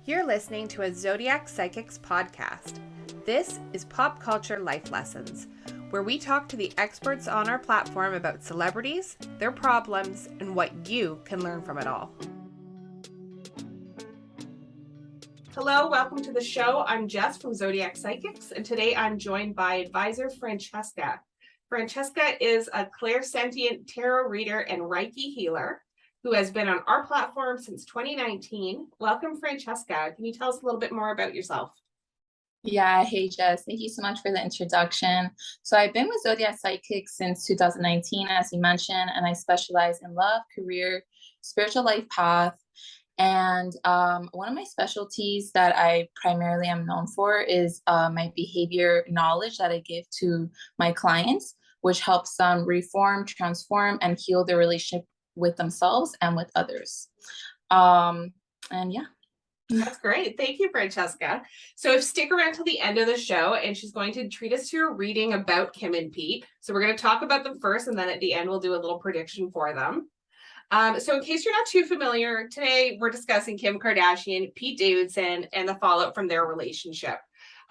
You're listening to a Zodiac Psychics Podcast. This is Pop Culture Life Lessons, where we talk to the experts on our platform about celebrities, their problems, and what you can learn from it all. Hello, welcome to the show. I'm Jess from Zodiac Psychics, and today I'm joined by advisor Francesca. Francesca is a clairsentient tarot reader and Reiki healer who has been on our platform since 2019. Welcome, Francesca. Can you tell us a little bit more about yourself? Yeah, hey Jess, thank you so much for the introduction. So I've been with Zodiac Psychics since 2019, as you mentioned, and I specialize in love, career, spiritual life path. And one of my specialties that I primarily am known for is my behavior knowledge that I give to my clients, which helps them reform, transform, and heal their relationship with themselves and with others. And yeah. That's great. Thank you, Francesca. So stick around till the end of the show, and she's going to treat us to a reading about Kim and Pete. So we're going to talk about them first, and then at the end, we'll do a little prediction for them. So in case you're not too familiar, today we're discussing Kim Kardashian, Pete Davidson, and the fallout from their relationship.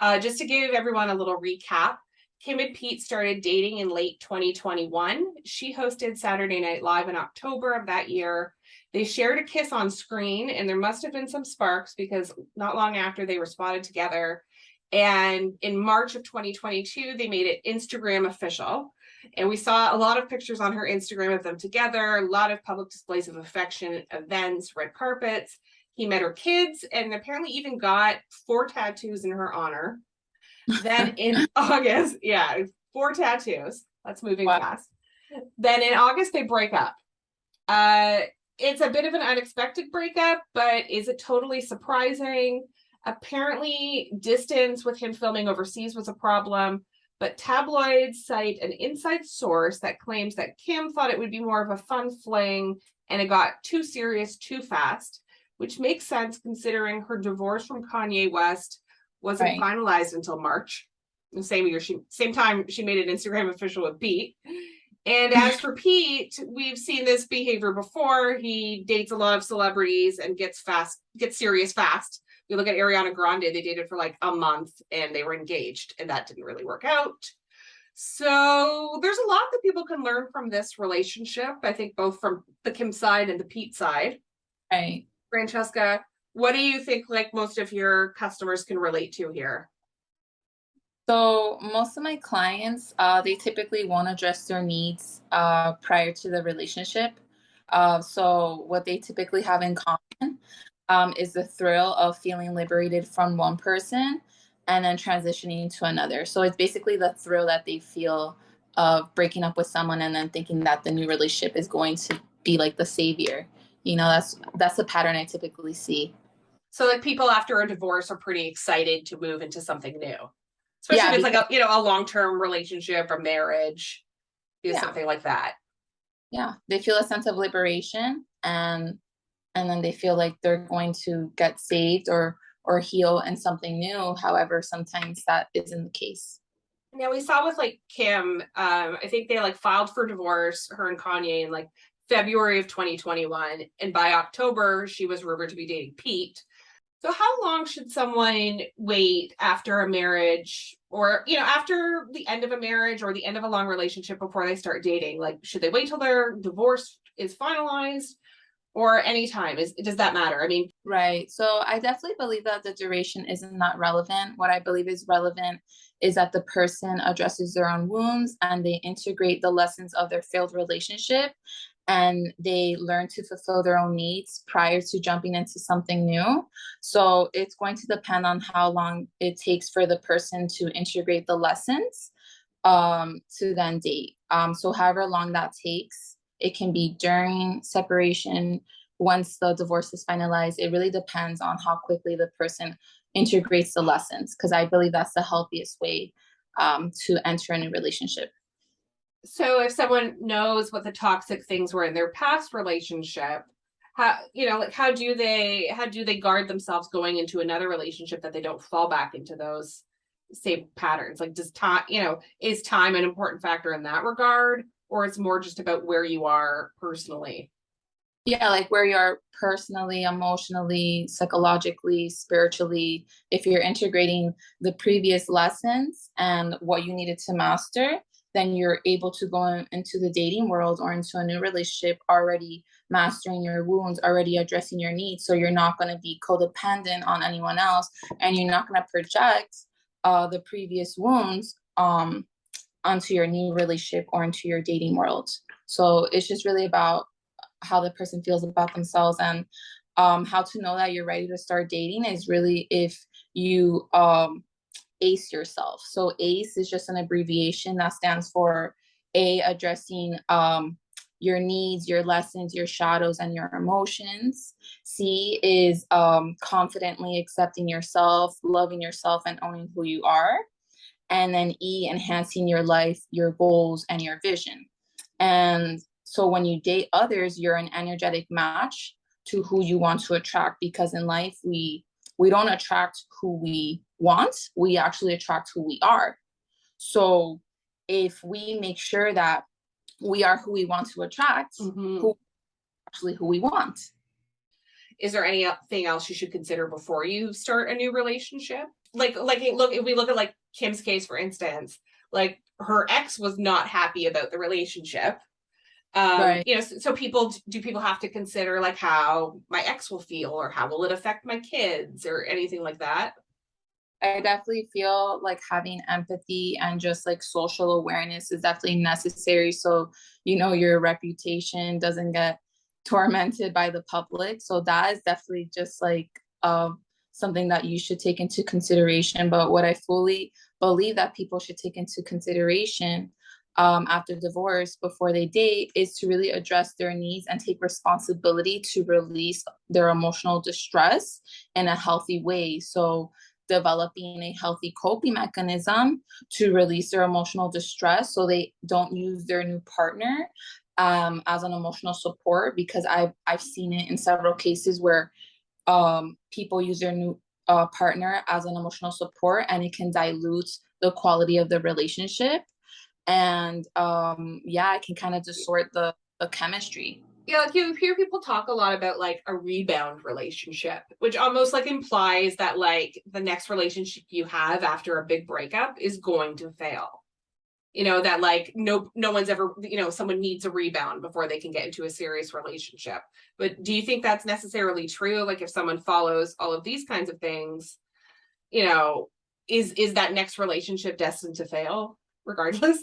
Just to give everyone a little recap, Kim and Pete started dating in late 2021. She hosted Saturday Night Live in October of that year. They shared a kiss on screen, and there must have been some sparks because not long after they were spotted together. And in March of 2022, they made it Instagram official. And we saw a lot of pictures on her Instagram of them together, a lot of public displays of affection, events, red carpets. He met her kids and apparently even got 4 tattoos in her honor. Then in August, 4 tattoos. That's moving fast. Then in August, they break up. It's a bit of an unexpected breakup, but is it totally surprising? Apparently, distance with him filming overseas was a problem, but tabloids cite an inside source that claims that Kim thought it would be more of a fun fling, and it got too serious too fast, which makes sense considering her divorce from Kanye West wasn't finalized until March. The same time she made an Instagram official with Pete. And as for Pete, we've seen this behavior before. He dates a lot of celebrities and gets serious fast. We look at Ariana Grande, they dated for like a month and they were engaged, and that didn't really work out. So there's a lot that people can learn from this relationship, I think, both from the Kim side and the Pete side. Right. Francesca, what do you think like most of your customers can relate to here? So most of my clients, they typically won't address their needs prior to the relationship. So what they typically have in common is the thrill of feeling liberated from one person and then transitioning to another. So it's basically the thrill that they feel of breaking up with someone and then thinking that the new relationship is going to be like the savior. You know, that's the pattern I typically see. So like people after a divorce are pretty excited to move into something new. Especially if it's like a long-term relationship or marriage, something like that. Yeah, they feel a sense of liberation, and then they feel like they're going to get saved or heal in something new. However, sometimes that isn't the case. Now we saw with like Kim, I think they like filed for divorce, her and Kanye, in like February of 2021, and by October she was rumored to be dating Pete. So how long should someone wait after a marriage or, after the end of a marriage or the end of a long relationship before they start dating? Like, should they wait till their divorce is finalized or any time? Does that matter? I mean, right. So I definitely believe that the duration isn't that relevant. What I believe is relevant is that the person addresses their own wounds and they integrate the lessons of their failed relationship, and they learn to fulfill their own needs prior to jumping into something new. So it's going to depend on how long it takes for the person to integrate the lessons to then date. So however long that takes, it can be during separation, once the divorce is finalized. It really depends on how quickly the person integrates the lessons, because I believe that's the healthiest way to enter a new relationship. So if someone knows what the toxic things were in their past relationship, how do they guard themselves going into another relationship that they don't fall back into those same patterns? Like, does time, is time an important factor in that regard, or it's more just about where you are personally? Yeah, like where you're personally, emotionally, psychologically, spiritually, if you're integrating the previous lessons and what you needed to master, then you're able to go into the dating world or into a new relationship already mastering your wounds, already addressing your needs. So you're not going to be codependent on anyone else, and you're not going to project the previous wounds onto your new relationship or into your dating world. So it's just really about how the person feels about themselves, and how to know that you're ready to start dating is really if you ace yourself. So ace is just an abbreviation that stands for addressing your needs, your lessons, your shadows, and your emotions. C is confidently accepting yourself, loving yourself, and owning who you are. And then E, enhancing your life, your goals, and your vision. And so when you date others, you're an energetic match to who you want to attract, because in life we don't attract who we want, we actually attract who we are. So if we make sure that we are who we want to attract, who actually who we want. Is there anything else you should consider before you start a new relationship? Like look, if we look at like Kim's case, for instance, like her ex was not happy about the relationship. Right. You know, so people have to consider like how my ex will feel, or how will it affect my kids, or anything like that? I definitely feel like having empathy and just like social awareness is definitely necessary. So, your reputation doesn't get tormented by the public. So that is definitely just like something that you should take into consideration. But what I fully believe that people should take into consideration after divorce before they date is to really address their needs and take responsibility to release their emotional distress in a healthy way. So developing a healthy coping mechanism to release their emotional distress so they don't use their new partner as an emotional support, because I've seen it in several cases where people use their new partner as an emotional support, and it can dilute the quality of the relationship, and it can kind of distort the chemistry. Yeah, like you hear people talk a lot about like a rebound relationship, which almost like implies that like the next relationship you have after a big breakup is going to fail. You know, that like no one's ever, someone needs a rebound before they can get into a serious relationship. But do you think that's necessarily true? Like if someone follows all of these kinds of things, is that next relationship destined to fail regardless?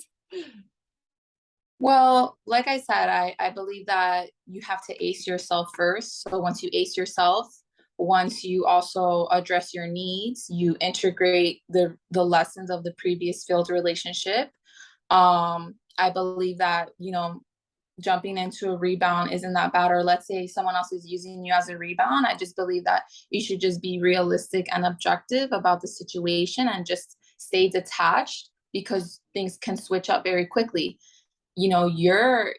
Well, like I said, I believe that you have to ace yourself first. So once you ace yourself, once you also address your needs, you integrate the lessons of the previous failed relationship. I believe that, jumping into a rebound isn't that bad. Or let's say someone else is using you as a rebound. I just believe that you should just be realistic and objective about the situation and just stay detached, because things can switch up very quickly. Your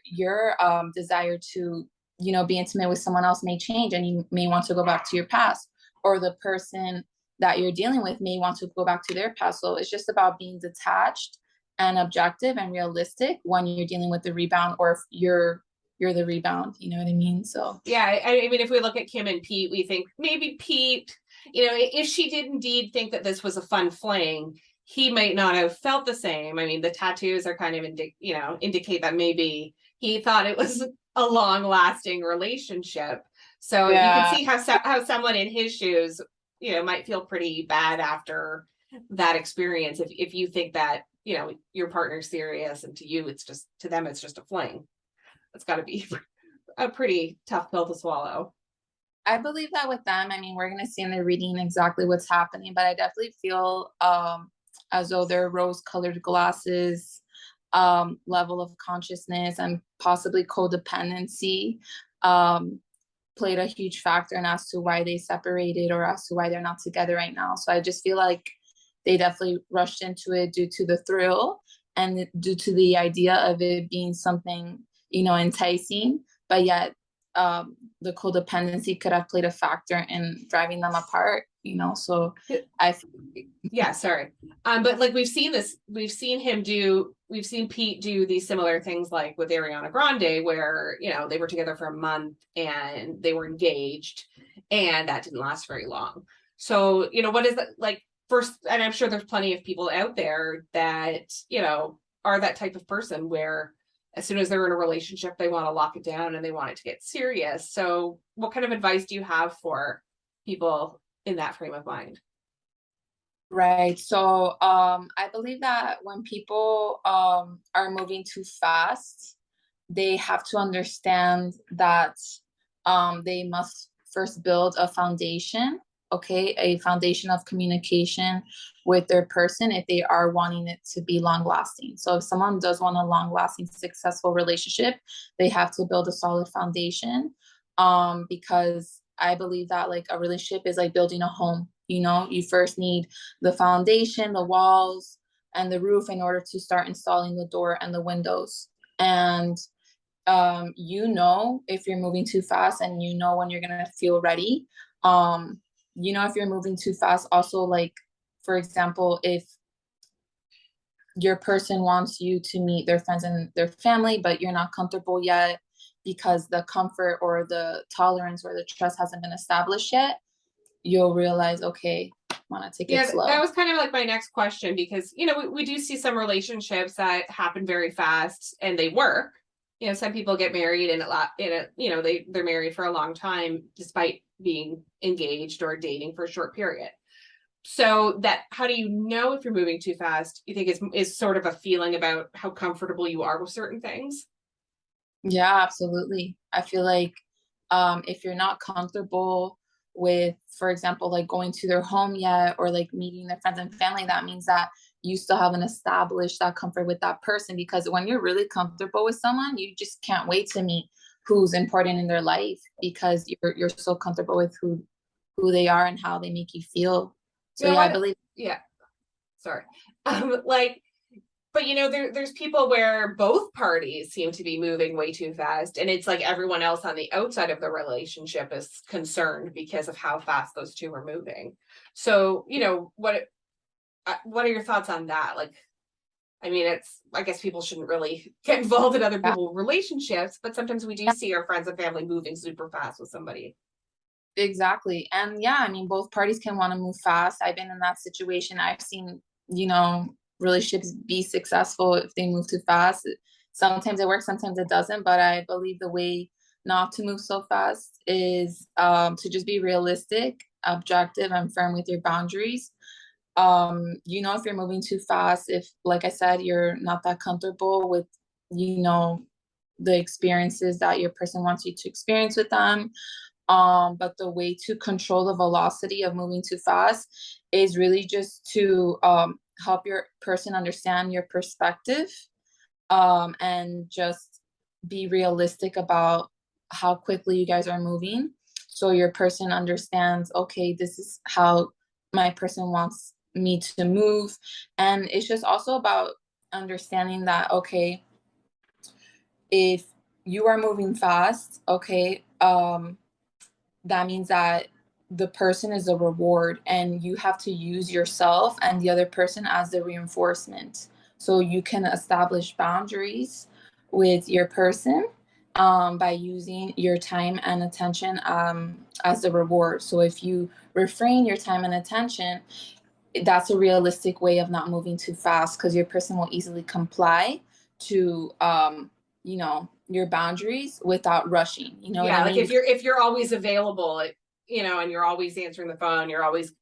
desire to be intimate with someone else may change, and you may want to go back to your past, or the person that you're dealing with may want to go back to their past. So it's just about being detached and objective and realistic when you're dealing with the rebound, or if you're the rebound, you know what I mean? So yeah, I mean, if we look at Kim and Pete, we think maybe Pete, if she did indeed think that this was a fun fling, he might not have felt the same. I mean, the tattoos are kind of indicate that maybe he thought it was a long-lasting relationship. So you can see how someone in his shoes, might feel pretty bad after that experience. If you think that, your partner's serious, and to them it's just a fling. It's got to be a pretty tough pill to swallow. I believe that with them, I mean, we're going to see in the reading exactly what's happening, but I definitely feel as though their rose-colored glasses, level of consciousness, and possibly codependency played a huge factor in as to why they separated, or as to why they're not together right now. So I just feel like they definitely rushed into it due to the thrill and due to the idea of it being something, enticing, but yet the codependency could have played a factor in driving them apart, so yeah, sorry. But like we've seen him do we've seen Pete do these similar things like with Ariana Grande, where, they were together for a month and they were engaged and that didn't last very long. So, what is that like first? And I'm sure there's plenty of people out there that, are that type of person where as soon as they're in a relationship, they want to lock it down and they want it to get serious. So what kind of advice do you have for people in that frame of mind? Right. So I believe that when people are moving too fast, they have to understand that they must first build a foundation, okay, a foundation of communication with their person if they are wanting it to be long lasting. So if someone does want a long lasting, successful relationship, they have to build a solid foundation, because I believe that like a relationship is like building a home. You first need the foundation, the walls, and the roof in order to start installing the door and the windows. And if you're moving too fast, and when you're gonna feel ready. If you're moving too fast, also, like, for example, if your person wants you to meet their friends and their family, but you're not comfortable yet because the comfort or the tolerance or the trust hasn't been established yet, you'll realize, okay, want to take it slow. That was kind of like my next question, because we do see some relationships that happen very fast and they work. Some people get married and they're married for a long time despite being engaged or dating for a short period. So how do you know if you're moving too fast? You think is sort of a feeling about how comfortable you are with certain things? Yeah, absolutely. I feel like if you're not comfortable with, for example, like going to their home yet, or like meeting their friends and family, that means that you still haven't established that comfort with that person. Because when you're really comfortable with someone, you just can't wait to meet who's important in their life, because you're so comfortable with who they are and how they make you feel. So I believe. Yeah. Sorry. But there's people where both parties seem to be moving way too fast, and it's like everyone else on the outside of the relationship is concerned because of how fast those two are moving. So, what are your thoughts on that? Like, I mean, I guess people shouldn't really get involved in other people's relationships, but sometimes we do see our friends and family moving super fast with somebody. Exactly. And yeah, I mean, both parties can want to move fast. I've been in that situation. I've seen, relationships be successful if they move too fast. Sometimes it works, sometimes it doesn't. But I believe the way not to move so fast is to just be realistic, objective, and firm with your boundaries. If you're moving too fast, if, like I said, you're not that comfortable with, the experiences that your person wants you to experience with them. But the way to control the velocity of moving too fast is really just to help your person understand your perspective, and just be realistic about how quickly you guys are moving. So your person understands, okay, this is how my person wants me to move. And it's just also about understanding that, okay, if you are moving fast, okay, that means that the person is a reward, and you have to use yourself and the other person as the reinforcement. So you can establish boundaries with your person, by using your time and attention as the reward. So if you refrain your time and attention, that's a realistic way of not moving too fast, because your person will easily comply to your boundaries without rushing. What I mean? If you're always available, and you're always answering the phone, you're always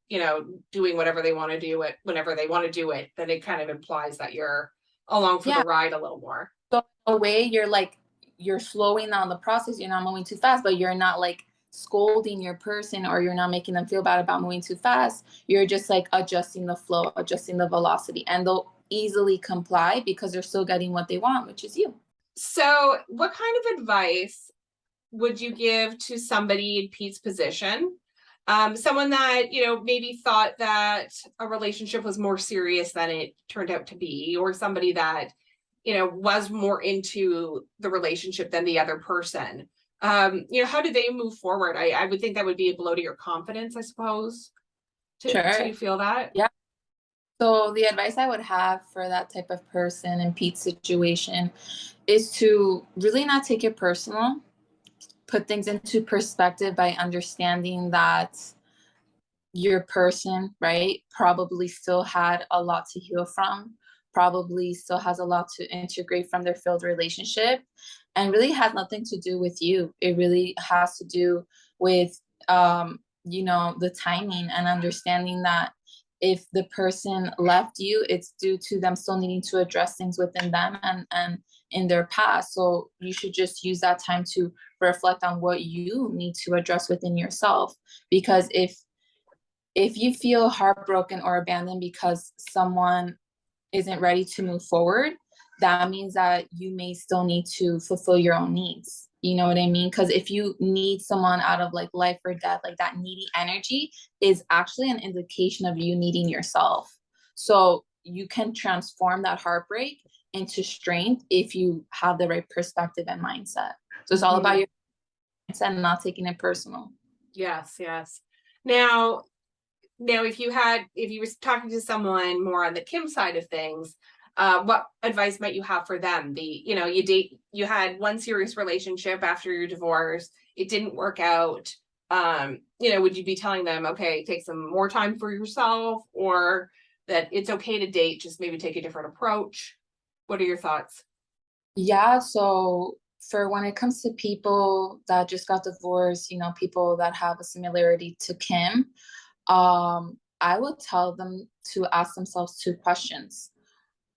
doing whatever they want to do it whenever they want to do it, then it kind of implies that you're along for the ride a little more. So in a way, you're slowing down the process. You're not moving too fast, but you're not like scolding your person, or you're not making them feel bad about moving too fast. You're just like adjusting the flow, adjusting the velocity, and they'll easily comply because they're still getting what they want, which is you. So what kind of advice would you give to somebody in Pete's position? Someone that, maybe thought that a relationship was more serious than it turned out to be, or somebody that, was more into the relationship than the other person. How do they move forward? I would think that would be a blow to your confidence, I suppose. Sure. Do you feel that? Yeah. So the advice I would have for that type of person in Pete's situation is to really not take it personal, put things into perspective by understanding that your person, right, probably still had a lot to heal from, probably still has a lot to integrate from their failed relationship, and really has nothing to do with you. It really has to do with, the timing and understanding that if the person left you, it's due to them still needing to address things within them and in their past. So you should just use that time to reflect on what you need to address within yourself. Because if you feel heartbroken or abandoned because someone isn't ready to move forward, that means that you may still need to fulfill your own needs. You know what I mean? Because if you need someone out of like life or death, like that needy energy is actually an indication of you needing yourself. So you can transform that heartbreak into strength if you have the right perspective and mindset. So it's all about your mindset and not taking it personal. Yes, yes. Now, if you were talking to someone more on the Kim side of things, what advice might you have for them? You had one serious relationship after your divorce, it didn't work out. Would you be telling them, okay, take some more time for yourself, or that it's okay to date, just maybe take a different approach? What are your thoughts? Yeah, so for when it comes to people that just got divorced, people that have a similarity to Kim, I would tell them to ask themselves two questions.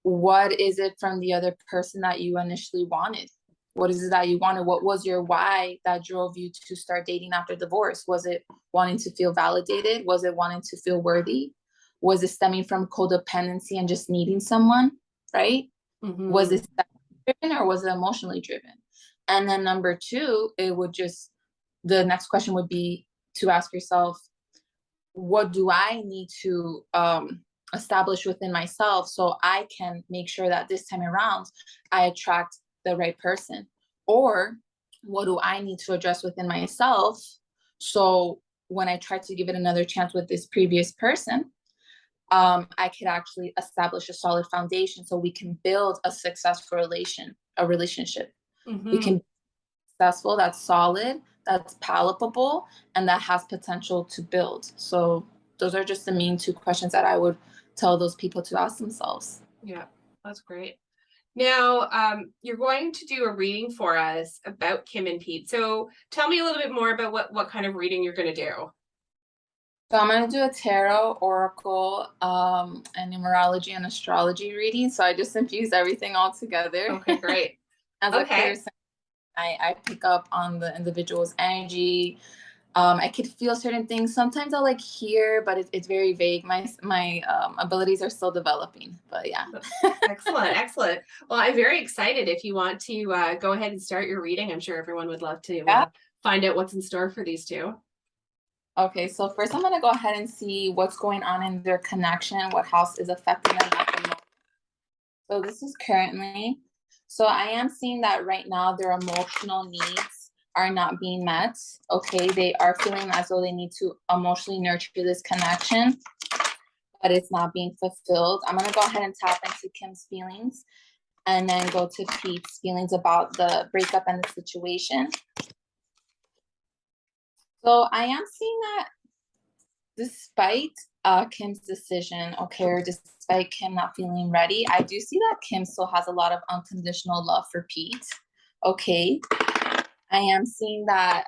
What is it from the other person that you initially wanted? What is it that you wanted? What was your why that drove you to start dating after divorce? Was it wanting to feel validated? Was it wanting to feel worthy? Was it stemming from codependency and just needing someone, right? Was it driven or was it emotionally driven? And then number two, the next question would be to ask yourself, what do I need to establish within myself so I can make sure that this time around I attract the right person? Or what do I need to address within myself so when I try to give it another chance with this previous person, I could actually establish a solid foundation so we can build a successful relationship. We can be successful, that's solid, that's palatable, and that has potential to build. So those are just the main two questions that I would tell those people to ask themselves. Yeah, that's great. Now, you're going to do a reading for us about Kim and Pete. So tell me a little bit more about what kind of reading you're going to do. So I'm going to do a tarot, oracle, and numerology and astrology reading. So I just infuse everything all together. Okay, great. As a clear sense, I pick up on the individual's energy. I could feel certain things. Sometimes I'll like hear, but it's very vague. My abilities are still developing, but yeah. Excellent, excellent. Well, I'm very excited. If you want to go ahead and start your reading, I'm sure everyone would love to find out what's in store for these two. Okay, so first I'm going to go ahead and see what's going on in their connection, what house is affecting them at the moment. So this is currently, so I am seeing that right now their emotional needs are not being met. Okay, they are feeling as though they need to emotionally nurture this connection, but it's not being fulfilled. I'm going to go ahead and tap into Kim's feelings and then go to Pete's feelings about the breakup and the situation. So I am seeing that despite Kim's decision, okay, or despite Kim not feeling ready, I do see that Kim still has a lot of unconditional love for Pete. Okay. I am seeing that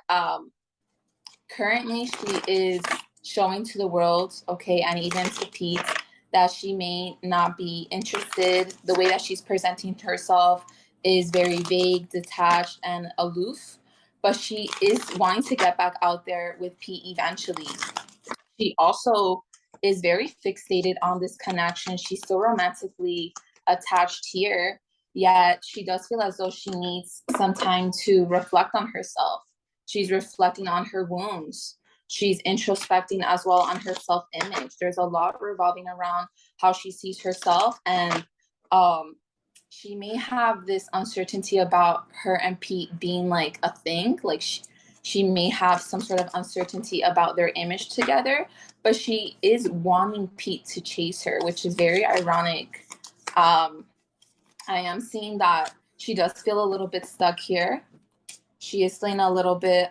currently she is showing to the world, okay, and even to Pete, that she may not be interested. The way that she's presenting herself is very vague, detached, and aloof, but she is wanting to get back out there with Pete eventually. She also is very fixated on this connection. She's so romantically attached here, yet she does feel as though she needs some time to reflect on herself. She's reflecting on her wounds. She's introspecting as well on her self-image. There's a lot revolving around how she sees herself, and she may have this uncertainty about her and Pete being like a thing. Like She may have some sort of uncertainty about their image together, but she is wanting Pete to chase her, which is very ironic. I am seeing that she does feel a little bit stuck here. She is feeling a little bit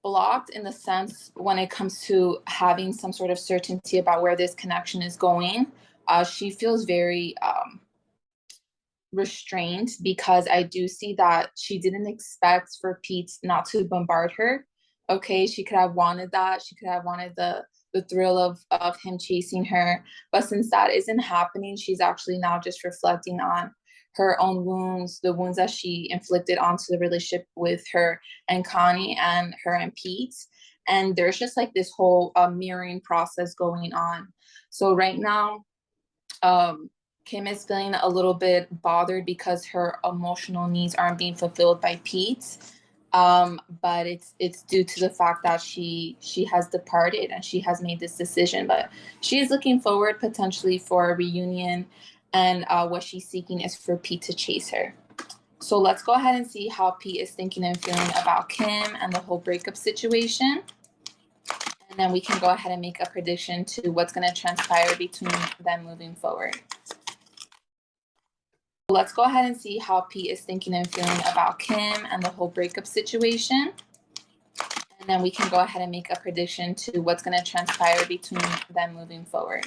blocked in the sense when it comes to having some sort of certainty about where this connection is going. She feels very restrained because I do see that she didn't expect for Pete not to bombard her. Okay, she could have wanted that. She could have wanted the thrill of him chasing her. But since that isn't happening, she's actually now just reflecting on her own wounds, the wounds that she inflicted onto the relationship with her and Connie and her and Pete. And there's just like this whole mirroring process going on. So right now, Kim is feeling a little bit bothered because her emotional needs aren't being fulfilled by Pete. But it's due to the fact that she has departed and she has made this decision. But she is looking forward potentially for a reunion, and what she's seeking is for Pete to chase her. So let's go ahead and see how Pete is thinking and feeling about Kim and the whole breakup situation. And then we can go ahead and make a prediction to what's going to transpire between them moving forward. Let's go ahead and see how Pete is thinking and feeling about Kim and the whole breakup situation. And then we can go ahead and make a prediction to what's going to transpire between them moving forward.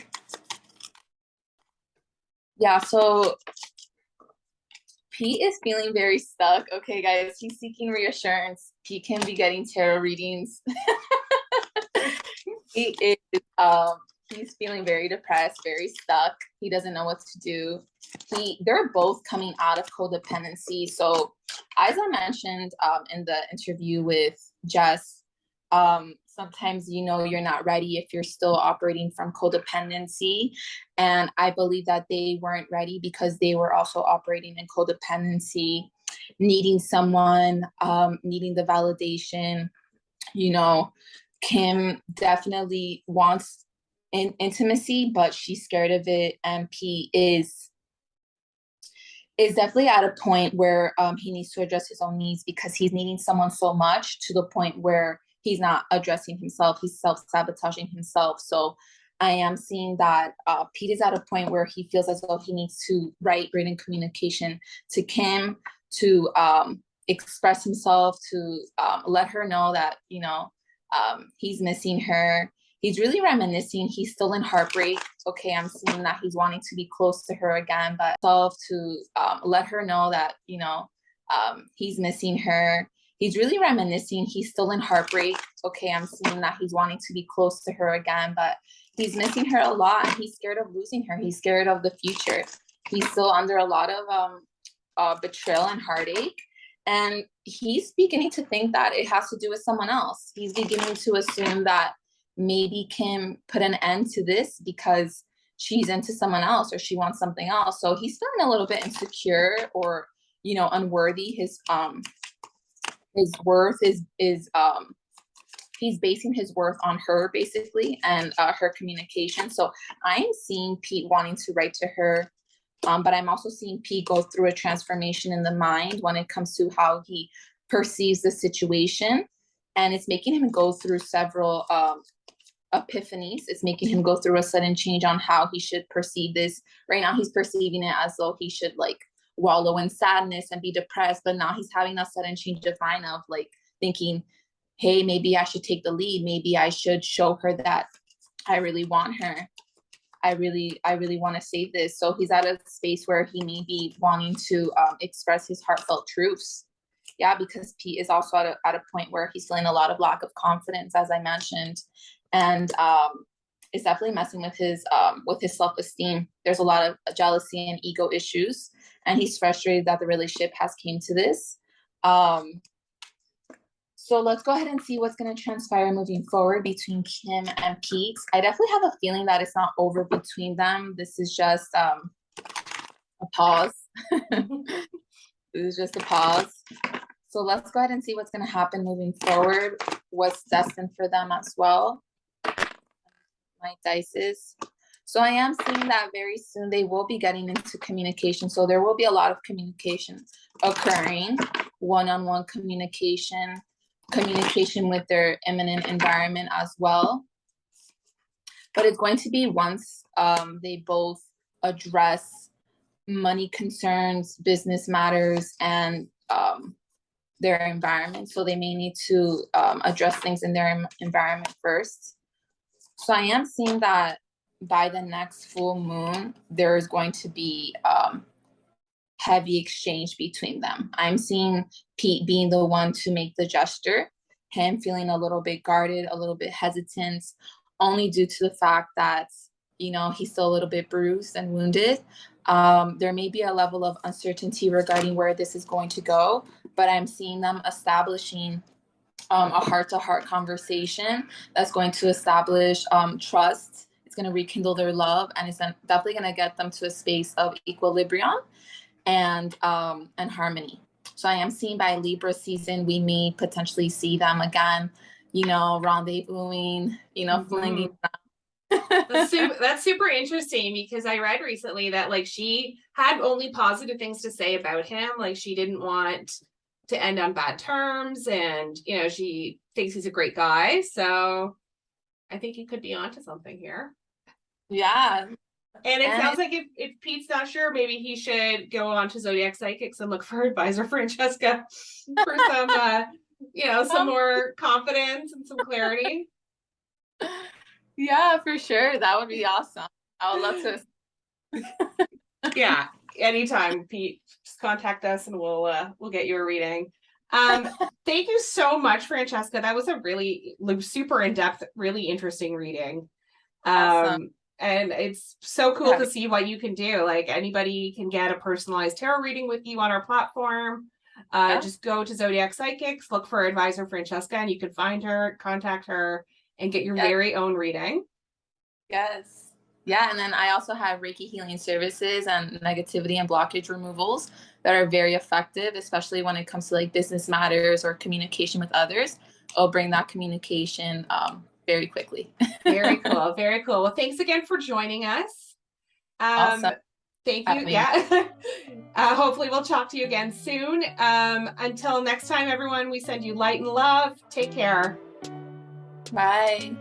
Yeah, so Pete is feeling very stuck. Okay, guys, he's seeking reassurance. Pete can be getting tarot readings. He is he's feeling very depressed, very stuck. He doesn't know what to do. They're both coming out of codependency. So as I mentioned in the interview with Jess, sometimes you're not ready if you're still operating from codependency. And I believe that they weren't ready because they were also operating in codependency, needing someone, needing the validation. Kim definitely wants intimacy, but she's scared of it. And Pete is definitely at a point where he needs to address his own needs because he's needing someone so much to the point where he's not addressing himself. He's self-sabotaging himself. So I am seeing that Pete is at a point where he feels as though he needs to write written communication to Kim to express himself, to let her know that, he's missing her. He's really reminiscing. He's still in heartbreak. Okay, I'm seeing that he's wanting to be close to her again, but to let her know that, he's missing her. He's really reminiscing. He's still in heartbreak. Okay, I'm seeing that he's wanting to be close to her again, but he's missing her a lot and he's scared of losing her. He's scared of the future. He's still under a lot of betrayal and heartache. And he's beginning to think that it has to do with someone else. He's beginning to assume that maybe Kim put an end to this because she's into someone else or she wants something else. So he's feeling a little bit insecure or, unworthy. His worth is he's basing his worth on her basically and her communication. So I'm seeing Pete wanting to write to her. But I'm also seeing Pete go through a transformation in the mind when it comes to how he perceives the situation. And it's making him go through several epiphanies. It's making him go through a sudden change on how he should perceive this. Right now, he's perceiving it as though he should wallow in sadness and be depressed. But now he's having a sudden change of mind of thinking, hey, maybe I should take the lead. Maybe I should show her that I really want her. I really want to save this. So he's at a space where he may be wanting to express his heartfelt truths. Yeah, because Pete is also at a point where he's feeling a lot of lack of confidence, as I mentioned, and it's definitely messing with his self-esteem. There's a lot of jealousy and ego issues, and he's frustrated that the relationship has came to this. So let's go ahead and see what's going to transpire moving forward between Kim and Pete. I definitely have a feeling that it's not over between them. This is just a pause. This is just a pause. So let's go ahead and see what's going to happen moving forward, what's destined for them as well. My dices. So I am seeing that very soon they will be getting into communication. So there will be a lot of communication occurring. one-on-one communication with their imminent environment as well. But it's going to be once they both address money concerns, business matters, and their environment. So they may need to address things in their environment first. So I am seeing that by the next full moon, there is going to be heavy exchange between them. I'm seeing Pete being the one to make the gesture, him feeling a little bit guarded, a little bit hesitant, only due to the fact that, he's still a little bit bruised and wounded. There may be a level of uncertainty regarding where this is going to go, but I'm seeing them establishing a heart-to-heart conversation that's going to establish trust. It's going to rekindle their love, and it's definitely going to get them to a space of equilibrium and harmony. So I am seeing by Libra season, we may potentially see them again, rendezvousing, flinging. That's super interesting, because I read recently that like she had only positive things to say about him. Like she didn't want to end on bad terms, and she thinks he's a great guy. So I think he could be onto something here. Yeah. And it sounds like if Pete's not sure, maybe he should go on to Zodiac Psychics and look for advisor Francesca for some some more confidence and some clarity. Yeah, for sure. That would be awesome. I would love to. Yeah, anytime, Pete. Just contact us and we'll get you a reading. Thank you so much, Francesca. That was a really super in-depth, really interesting reading. Awesome. And it's so cool to see what you can do. Like anybody can get a personalized tarot reading with you on our platform. Just go to Zodiac Psychics, look for advisor Francesca, and you can find her, contact her, and get your very own reading. Yes. Yeah, and then I also have Reiki healing services and negativity and blockage removals that are very effective, especially when it comes to like business matters or communication with others. I'll bring that communication very quickly. Very cool. Very cool. Well, thanks again for joining us. Awesome. Thank you. Yeah. Hopefully we'll talk to you again soon. Until next time, everyone, we send you light and love. Take care. Bye.